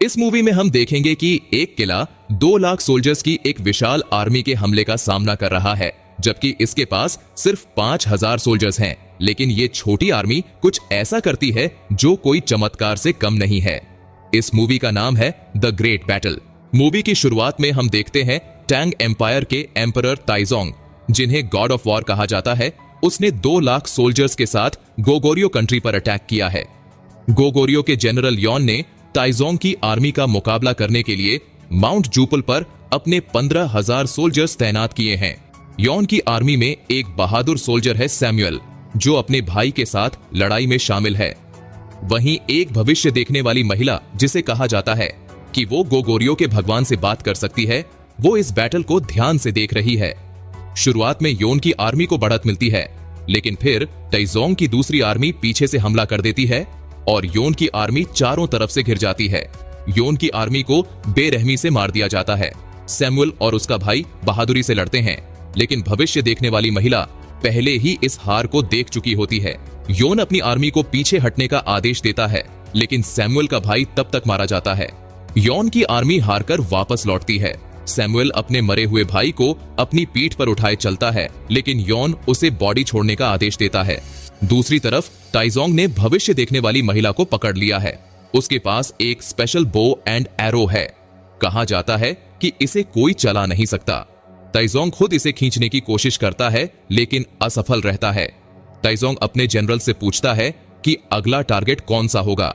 इस मूवी में हम देखेंगे कि एक किला 2 लाख सोल्जर्स की एक विशाल आर्मी के हमले का सामना कर रहा है, जबकि इसके पास सिर्फ 5000 सोल्जर्स हैं। लेकिन ये छोटी आर्मी कुछ ऐसा करती है जो कोई चमत्कार से कम नहीं है। इस मूवी का नाम है द ग्रेट बैटल। मूवी की शुरुआत में हम देखते हैं टैंग एम्पायर के एम्परर ताइजोंग, जिन्हें गॉड ऑफ वॉर कहा जाता है। उसने 2 लाख सोल्जर्स के साथ गोगोरियो कंट्री पर अटैक किया है। गोगोरियो के जनरल यॉन ने ताइजोंग की आर्मी का मुकाबला करने के लिए माउंट जूपल पर अपने 15,000 सोल्जर्स तैनात किए हैं। यॉन की आर्मी में एक बहादुर सोल्जर है सैमुअल, जो अपने भाई के साथ लड़ाई में शामिल है। वहीं एक भविष्य देखने वाली महिला, जिसे कहा जाता है कि वो गोगोरियो के भगवान से बात कर सकती है, वो इस बैटल को ध्यान से देख रही है। शुरुआत में योन की आर्मी को बढ़त मिलती है, लेकिन फिर ताइजोंग की दूसरी आर्मी पीछे से हमला कर देती है और योन की आर्मी चारों तरफ से घिर जाती है। योन की आर्मी को बेरहमी से मार दिया जाता है। सैमुअल और उसका भाई बहादुरी से लड़ते हैं, लेकिन भविष्य देखने वाली महिला पहले ही इस हार को देख चुकी होती है। योन अपनी आर्मी को पीछे हटने का आदेश देता है, लेकिन सैमुअल का भाई तब तक मारा जाता है। योन की आर्मी हारकर वापस लौटती है। सैमुअल अपने मरे हुए भाई को अपनी पीठ पर उठाए चलता है, लेकिन योन उसे बॉडी छोड़ने का आदेश देता है। दूसरी तरफ ताइजोंग ने भविष्य देखने वाली महिला को पकड़ लिया है। उसके पास एक स्पेशल बो एंड एरो है। कहा जाता है कि इसे कोई चला नहीं सकता। ताइजोंग खुद इसे खींचने की कोशिश करता है, लेकिन असफल रहता है। ताइजोंग अपने जनरल से पूछता है कि अगला टारगेट कौन सा होगा।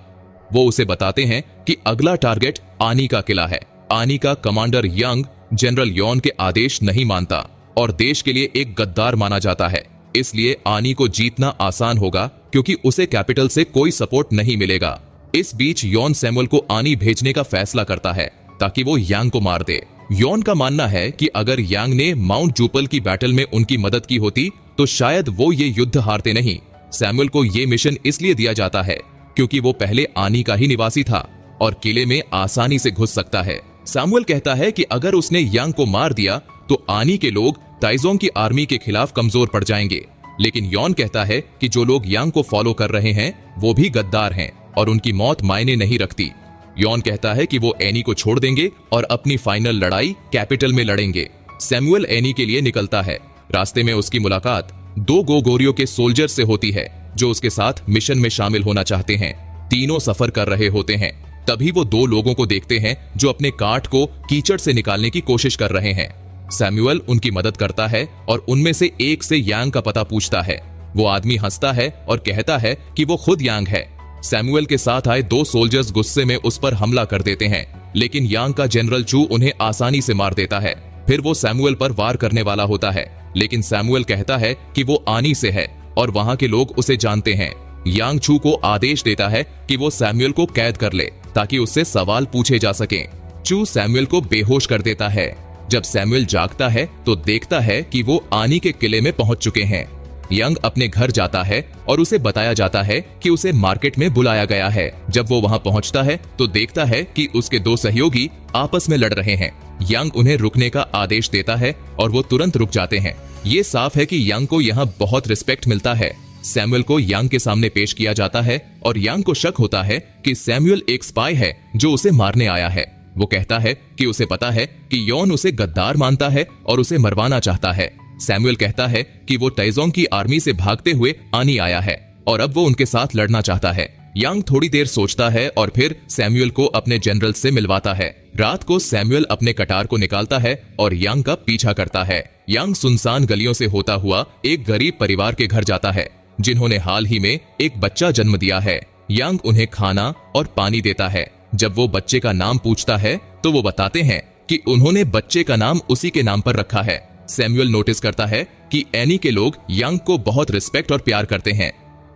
वो उसे बताते हैं कि अगला टारगेट आनी का किला है। आनी का कमांडर यंग जनरल यॉन के आदेश नहीं मानता और देश के लिए एक गद्दार माना जाता है। इसलिए आनी को जीतना आसान होगा, क्योंकि उसे कैपिटल से कोई सपोर्ट नहीं मिलेगा। इस बीच यॉन सैमुअल को आनी भेजने का फैसला करता है ताकि वो यांग को मार दे। यॉन का मानना है कि अगर यांग ने माउंट जूपल की बैटल में उनकी मदद की होती तो शायद वो ये युद्ध हारते नहीं। सैमुअल को ये मिशन इसलिए दिया जाता है क्योंकि वो पहले आनी का ही निवासी था और किले में आसानी से घुस सकता है। सैमुअल कहता है कि अगर उसने यांग को मार दिया तो आनी के लोग ताइजोंग की आर्मी के खिलाफ कमजोर पड़ जाएंगे। लेकिन यॉन कहता है कि जो लोग यांग को फॉलो कर रहे हैं वो भी गद्दार हैं और उनकी मौत मायने नहीं रखती। यॉन कहता है कि वो एनी को छोड़ देंगे और अपनी फाइनल लड़ाई कैपिटल में लड़ेंगे। सैमुअल एनी के लिए निकलता है। रास्ते में उसकी मुलाकात 2 गोगोरियो के सोल्जर से होती है, जो उसके साथ मिशन में शामिल होना चाहते हैं। तीनों सफर कर रहे होते हैं। तभी वो 2 लोगों को देखते हैं जो अपने काट को कीचड़ से निकालने की कोशिश कर रहे हैं। सैमुअल उनकी मदद करता है और उनमें से एक से यांग का पता पूछता है। वो आदमी हंसता है और कहता है कि वो खुद यांग है। सैमुअल के साथ आए 2 सोल्जर्स गुस्से में उस पर हमला कर देते हैं, लेकिन यांग का जनरल चू उन्हें आसानी से मार देता है। फिर वो सैमुअल पर वार करने वाला होता है, लेकिन सैमुअल कहता है कि वो आनी से है और वहां के लोग उसे जानते हैं। यांग चू को आदेश देता है कि वो सैमुअल को कैद कर ले ताकि उससे सवाल पूछे जा सकें। चू सैमुअल को बेहोश कर देता है। जब सैमुअल जागता है तो देखता है कि वो आनी के किले में पहुंच चुके हैं। यंग अपने घर जाता है और उसे बताया जाता है कि उसे मार्केट में बुलाया गया है। जब वो वहां पहुंचता है तो देखता है कि उसके 2 सहयोगी आपस में लड़ रहे हैं। यंग उन्हें रुकने का आदेश देता है और वो तुरंत रुक जाते हैं। ये साफ है कि यंग को यहाँ बहुत रिस्पेक्ट मिलता है। सैमुअल को यंग के सामने पेश किया जाता है और यंग को शक होता है कि सैमुअल एक स्पाई है जो उसे मारने आया है। वो कहता है कि उसे पता है कि यॉन उसे गद्दार मानता है और उसे मरवाना चाहता है। सैमुअल कहता है कि वो ताइजोंग की आर्मी से भागते हुए आनी आया है और अब वो उनके साथ लड़ना चाहता है। यंग थोड़ी देर सोचता है और फिर सैमुअल को अपने जनरल से मिलवाता है। रात को सैमुअल अपने कटार को निकालता है और यंग का पीछा करता है। यंग सुनसान गलियों से होता हुआ एक गरीब परिवार के घर जाता है, जिन्होंने हाल ही में एक बच्चा जन्म दिया है। यंग उन्हें खाना और पानी देता है। जब वो बच्चे का नाम पूछता है तो वो बताते हैं कि उन्होंने बच्चे का नाम उसी के नाम पर रखा है। सैमुअल नोटिस करता है कि एनी के लोग यंग को बहुत रिस्पेक्ट और प्यार करते हैं।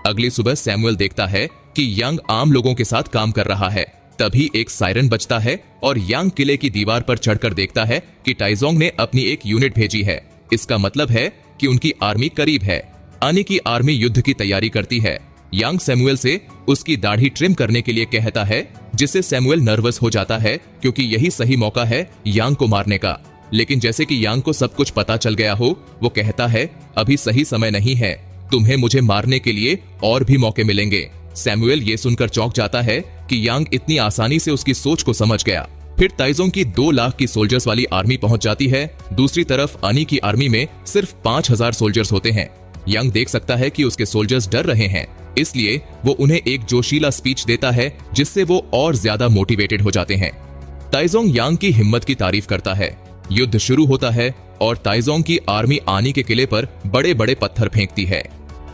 अगली सुबह सैमुअल देखता है कि यंग आम लोगों के साथ काम कर रहा है। तभी एक सायरन बजता है और यंग किले की दीवार पर चढ़कर देखता है कि ताइजोंग ने अपनी एक यूनिट भेजी है। इसका मतलब है कि उनकी आर्मी करीब है। आनी की आर्मी युद्ध की तैयारी करती है। यंग सैमुअल से उसकी दाढ़ी ट्रिम करने के लिए कहता है, जिससे सैमुअल नर्वस हो जाता है क्योंकि यही सही मौका है यांग को मारने का। लेकिन जैसे कि यांग को सब कुछ पता चल गया हो, वो कहता है, अभी सही समय नहीं है, तुम्हें मुझे मारने के लिए और भी मौके मिलेंगे। सैमुअल ये सुनकर चौंक जाता है कि यांग इतनी आसानी से उसकी सोच को समझ गया। फिर ताइजोंग की 2 लाख की सोल्जर्स वाली आर्मी पहुंच जाती है। दूसरी तरफ अनी की आर्मी में सिर्फ 5000 सोल्जर्स होते हैं। यांग देख सकता है कि उसके सोल्जर्स डर रहे हैं, इसलिए वो उन्हें एक जोशीला स्पीच देता है जिससे वो और ज्यादा मोटिवेटेड हो जाते हैं। ताइजोंग यांग की हिम्मत की तारीफ करता है। युद्ध शुरू होता है और ताइजोंग की आर्मी आनी के किले पर बड़े बड़े पत्थर फेंकती है,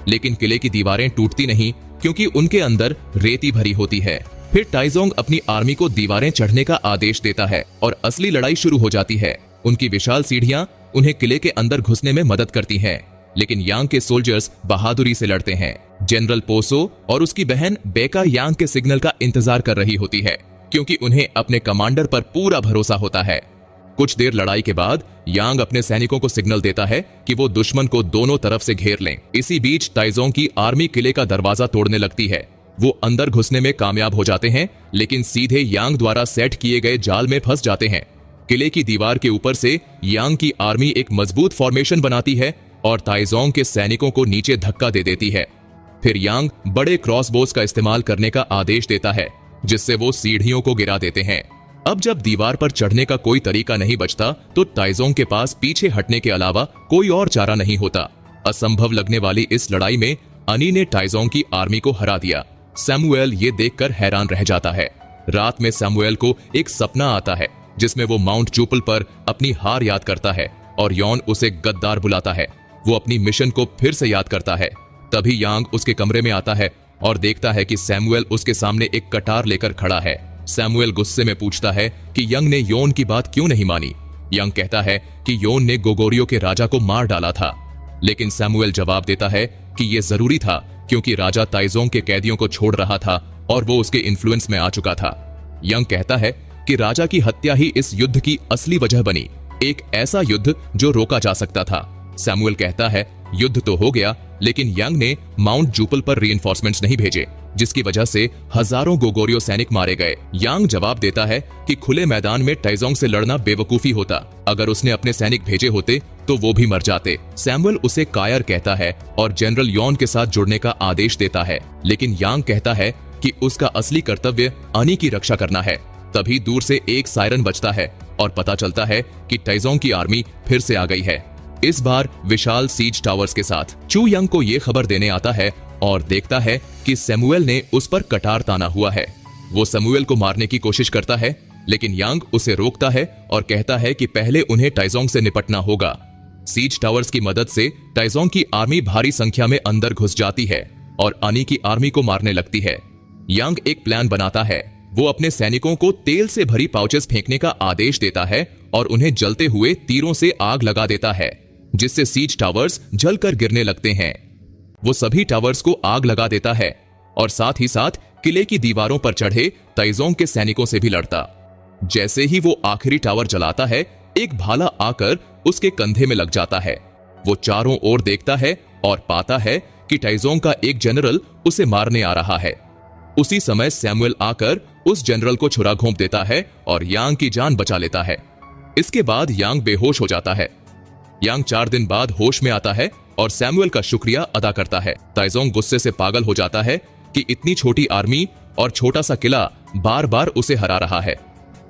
लेकिन किले की दीवारें टूटती नहीं क्योंकि उनके अंदर रेती भरी होती है। फिर ताइजोंग अपनी आर्मी को दीवारें चढ़ने का आदेश देता है और असली लड़ाई शुरू हो जाती है। उनकी विशाल सीढ़ियां उन्हें किले के अंदर घुसने में मदद करती हैं, लेकिन यांग के सोल्जर्स बहादुरी से लड़ते हैं। जनरल पोसो और उसकी बहन बेका यांग के सिग्नल का इंतजार कर रही होती है, क्योंकि उन्हें अपने कमांडर पर पूरा भरोसा होता है। कुछ देर लड़ाई के बाद यांग अपने सैनिकों को सिग्नल देता है कि वो दुश्मन को दोनों तरफ से घेर लें। इसी बीच ताइजोंग की आर्मी किले का दरवाजा तोड़ने लगती है। वो अंदर घुसने में कामयाब हो जाते हैं, लेकिन सीधे यांग द्वारा सेट किए गए जाल में फंस जाते हैं। किले की दीवार के ऊपर से यांग की आर्मी एक मजबूत फॉर्मेशन बनाती है और ताइजोंग के सैनिकों को नीचे धक्का दे देती है। फिर यांग बड़े क्रॉसबोज का इस्तेमाल करने का आदेश देता है, जिससे वो सीढ़ियों को गिरा देते हैं। अब जब दीवार पर चढ़ने का कोई तरीका नहीं बचता, तो ताइजोंग के पास पीछे हटने के अलावा कोई और चारा नहीं होता। असंभव लगने वाली इस लड़ाई में अनी ने ताइजोंग की आर्मी को हरा दिया। सैमुएल ये देखकर हैरान रह जाता है। रात में सैमुएल को एक सपना आता है जिसमें वो माउंट जूपल पर अपनी हार याद करता है और यॉन उसे गद्दार बुलाता है। वो अपनी मिशन को फिर से याद करता है। तभी यांग उसके कमरे में आता है और देखता है कि सैमुएल उसके सामने एक कटार लेकर खड़ा है। सैमुएल गुस्से में पूछता है कि यंग ने योन की बात क्यों नहीं मानी। यंग कहता है कि योन ने गोगोरियो के राजा को मार डाला था, लेकिन सैमुएल जवाब देता है कि यह जरूरी था क्योंकि राजा ताइजोंग के कैदियों को छोड़ रहा था और वो उसके इन्फ्लुएंस में आ चुका था। यंग कहता है कि राजा की हत्या ही इस युद्ध की असली वजह बनी, एक ऐसा युद्ध जो रोका जा सकता था। सैमुएल कहता है युद्ध तो हो गया, लेकिन यंग ने माउंट जूपल पर रीइंफोर्समेंट्स नहीं भेजे, जिसकी वजह से हजारों गोगोरियो सैनिक मारे गए। यांग जवाब देता है कि खुले मैदान में ताइजोंग से लड़ना बेवकूफी होता। अगर उसने अपने सैनिक भेजे होते तो वो भी मर जाते। सैमुएल उसे कायर कहता है और जनरल यॉन के साथ जुड़ने का आदेश देता है, लेकिन यांग कहता है कि उसका असली कर्तव्य अनी की रक्षा करना है। तभी दूर से एक सायरन बजता है और पता चलता है कि ताइजोंग की आर्मी फिर से आ गई है, इस बार विशाल सीज टावर्स के साथ। चू यंग को ये खबर देने आता है और देखता है कि सैमुएल ने उस पर कटार ताना हुआ है। वो सैमुएल को मारने की कोशिश करता है, लेकिन यांग उसे रोकता है और कहता है कि पहले उन्हें ताइजोंग से निपटना होगा। सीज टावर्स की मदद से ताइजोंग की आर्मी भारी संख्या में अंदर घुस जाती है और अनी की आर्मी को मारने लगती है। यांग एक प्लान बनाता है। वो अपने सैनिकों को तेल से भरी पाउचेस फेंकने का आदेश देता है और उन्हें जलते हुए तीरों से आग लगा देता है, जिससे सीज टावर्स जलकर गिरने लगते हैं। वो सभी टावर्स को आग लगा देता है और साथ ही साथ किले की दीवारों पर चढ़े ताइजोंग के सैनिकों से भी लड़ता। जैसे ही वो आखिरी टावर जलाता है, एक भाला आकर उसके कंधे में लग जाता है। वो चारों ओर देखता है और पाता है कि ताइजोंग का एक जनरल उसे मारने आ रहा है। उसी समय सैमुएल आकर उस जनरल को छुरा घोंप देता है और यांग की जान बचा लेता है। इसके बाद यांग बेहोश हो जाता है। यांग 4 दिन बाद होश में आता है और सैमुएल का शुक्रिया अदा करता है। ताइजोंग गुस्से से पागल हो जाता है कि इतनी छोटी आर्मी और छोटा सा किला बार बार उसे हरा रहा है।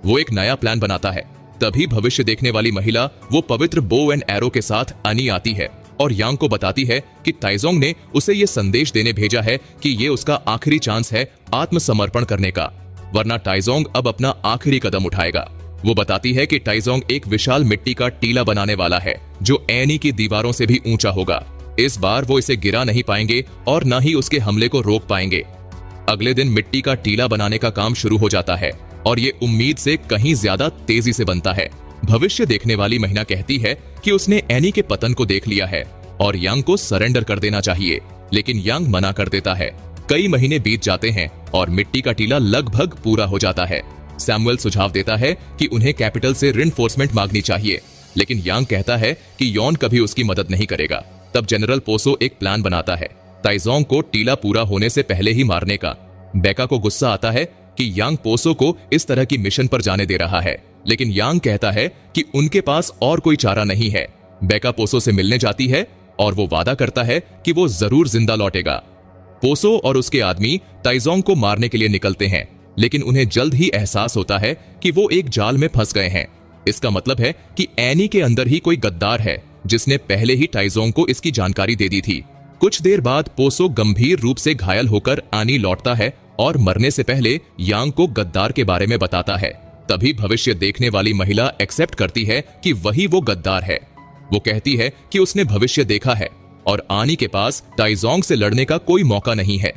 वो एक नया प्लान बनाता है। तभी भविष्य देखने वाली महिला, वो पवित्र बो एंड एरो के साथ अनी आती है और यांग को बताती है कि ताइजोंग ने उसे ये संदेश देने भेजा है कि ये उसका आखिरी चांस है आत्मसमर्पण करने का, वरना ताइजोंग अब अपना आखिरी कदम उठाएगा। वो बताती है कि ताइजोंग एक विशाल मिट्टी का टीला बनाने वाला है जो एनी की दीवारों से भी ऊंचा होगा। इस बार वो इसे गिरा नहीं पाएंगे और न ही उसके हमले को रोक पाएंगे। अगले दिन मिट्टी का टीला बनाने का काम शुरू हो जाता है और ये उम्मीद से कहीं ज्यादा तेजी से बनता है। भविष्य देखने वाली महिला कहती है कि उसने एनी के पतन को देख लिया है और यांग को सरेंडर कर देना चाहिए, लेकिन यांग मना कर देता है। कई महीने बीत जाते हैं और मिट्टी का टीला लगभग पूरा हो जाता है। सैमुएल सुझाव देता है कि उन्हें कैपिटल से रिइंफोर्समेंट मांगनी चाहिए, लेकिन यांग कहता है कि यॉन कभी उसकी मदद नहीं करेगा। तब जनरल पोसो एक प्लान बनाता है ताइजोंग को टीला पूरा होने से पहले ही मारने का। बेका को गुस्सा आता है कि यांग पोसो को इस तरह की मिशन पर जाने दे रहा है, लेकिन यांग कहता है कि उनके पास और कोई चारा नहीं है। बेका पोसो से मिलने जाती है और वो वादा करता है कि वो जरूर जिंदा लौटेगा। पोसो और उसके आदमी ताइजोंग को मारने के लिए निकलते हैं लेकिन उन्हें जल्द ही एहसास होता है कि वो एक जाल में फंस गए हैं। इसका मतलब है कि एनी के अंदर ही कोई गद्दार है जिसने पहले ही टाइजोंग को इसकी जानकारी दे दी थी। कुछ देर बाद पोसो गंभीर रूप से घायल होकर आनी लौटता है और मरने से पहले यांग को गद्दार के बारे में बताता है। तभी भविष्य देखने वाली महिला एक्सेप्ट करती है कि वही वो गद्दार है। वो कहती है कि उसने भविष्य देखा है और आनी के पास टाइजोंग से लड़ने का कोई मौका नहीं है।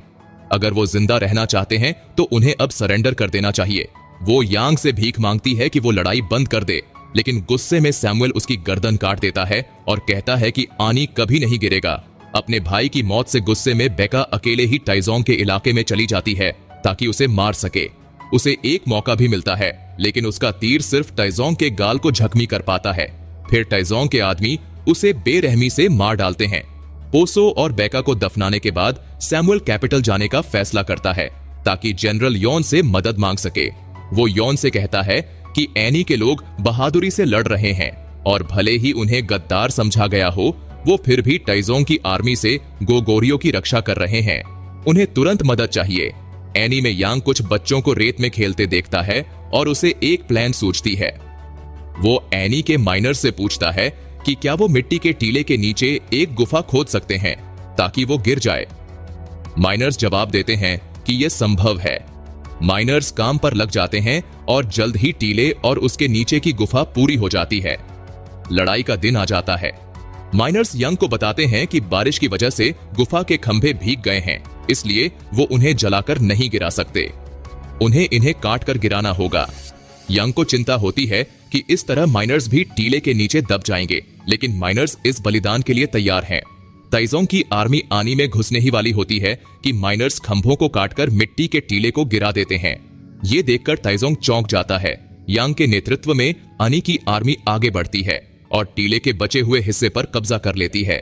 अगर वो जिंदा रहना चाहते हैं तो उन्हें अब सरेंडर कर देना चाहिए। वो यांग से भीख मांगती है कि वो लड़ाई बंद कर दे, लेकिन गुस्से में सैमुअल उसकी गर्दन काट देता है और कहता है कि आनी कभी नहीं गिरेगा। अपने भाई की मौत से गुस्से में बेका अकेले ही टाइजोंग के इलाके में चली जाती है ताकि उसे मार सके। उसे एक मौका भी मिलता है, लेकिन उसका तीर सिर्फ टाइजोंग के गाल को जख्मी कर पाता है। फिर टाइजोंग के आदमी उसे बेरहमी से मार डालते हैं। पोसो और बेका को दफनाने के बाद सैमुअल कैपिटल जाने का फैसला करता है ताकि जनरल यॉन से मदद मांग सके। वो यॉन से कहता है कि एनी के लोग बहादुरी से लड़ रहे हैं और भले ही उन्हें गद्दार समझा गया हो, वो फिर भी टाइजोंग की आर्मी से गोगोरियो की रक्षा कर रहे हैं। उन्हें तुरंत मदद चाहिए। एनी में यांग कुछ बच्चों को रेत में खेलते देखता है और उसे एक प्लान सूझती है। वो एनी के माइनर से पूछता है कि क्या वो मिट्टी के टीले के नीचे एक गुफा खोद सकते हैं ताकि वो गिर जाए। माइनर्स जवाब देते हैं कि यह संभव है। माइनर्स काम पर लग जाते हैं और जल्द ही टीले और उसके नीचे की गुफा पूरी हो जाती है। लड़ाई का दिन आ जाता है। माइनर्स यंग को बताते हैं कि बारिश की वजह से गुफा के खंभे भीग गए हैं, इसलिए वो उन्हें जलाकर नहीं गिरा सकते। उन्हें इन्हें काट कर गिराना होगा। यंग को चिंता होती है कि इस तरह माइनर्स भी टीले के नीचे दब जाएंगे, लेकिन माइनर्स इस बलिदान के लिए तैयार हैं। टाइजोंग की आर्मी आनी में घुसने ही वाली होती है कि माइनर्स खंभों को काटकर मिट्टी के टीले को गिरा देते हैं। ये देखकर टाइजोंग चौंक जाता है। यांग के नेतृत्व में आनी की आर्मी आगे बढ़ती है और टीले के बचे हुए हिस्से पर कब्जा कर लेती है।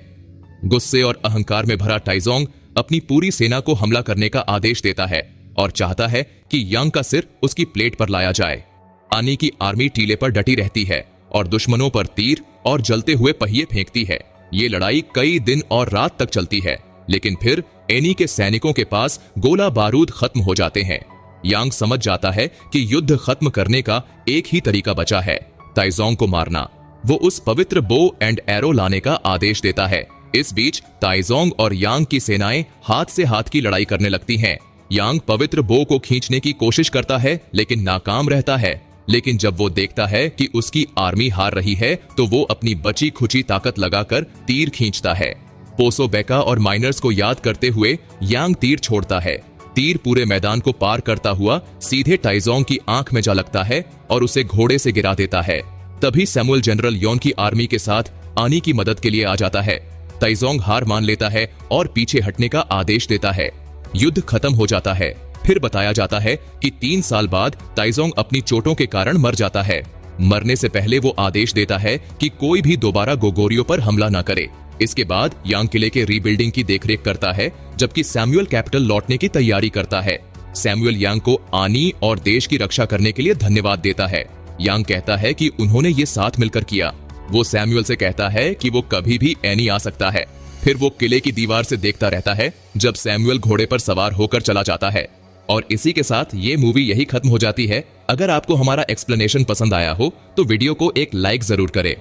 गुस्से और अहंकार में भरा टाइजोंग अपनी पूरी सेना को हमला करने का आदेश देता है और चाहता है कि यांग का सिर उसकी प्लेट पर लाया जाए। आनी की आर्मी टीले पर डटी रहती है और दुश्मनों पर तीर और जलते हुए पहिए फेंकती है। ये लड़ाई कई दिन और रात तक चलती है, लेकिन फिर एनी के सैनिकों के पास गोला बारूद खत्म हो जाते हैं। यांग समझ जाता है कि युद्ध खत्म करने का एक ही तरीका बचा है, टाइजोंग को मारना। वो उस पवित्र बो एंड एरो लाने का आदेश देता है। इस बीच टाइजोंग और यांग की सेनाएं हाथ से हाथ की लड़ाई करने लगती हैं। यांग पवित्र बो को खींचने की कोशिश करता है, लेकिन नाकाम रहता है। लेकिन जब वो देखता है कि उसकी आर्मी हार रही है, तो वो अपनी बची खुची ताकत लगाकर तीर खींचता है। पोसो, बेका और माइनर्स को याद करते हुए यांग तीर छोड़ता है। तीर पूरे मैदान को पार करता हुआ सीधे टाइजोंग की आंख में जा लगता है और उसे घोड़े से गिरा देता है। तभी सैमुअल जनरल यॉन की आर्मी के साथ आनी की मदद के लिए आ जाता है। टाइजोंग हार मान लेता है और पीछे हटने का आदेश देता है। युद्ध खत्म हो जाता है। फिर बताया जाता है कि 3 साल बाद टाइजोंग अपनी चोटों के कारण मर जाता है। मरने से पहले वो आदेश देता है कि कोई भी दोबारा गोगोरियो पर हमला न करे। इसके बाद यांग किले के रीबिल्डिंग की देखरेख करता है, जबकि सैमुअल कैपिटल लौटने की तैयारी करता है। सैमुअल यांग को आनी और देश की रक्षा करने के लिए धन्यवाद देता है। यांग कहता है कि उन्होंने ये साथ मिलकर किया। वो सैमुअल से कहता है कि वो कभी भी एनी आ सकता है। फिर वो किले की दीवार से देखता रहता है जब सैमुअल घोड़े पर सवार होकर चला जाता है। और इसी के साथ ये मूवी यही खत्म हो जाती है। अगर आपको हमारा एक्सप्लेनेशन पसंद आया हो तो वीडियो को एक लाइक जरूर करें।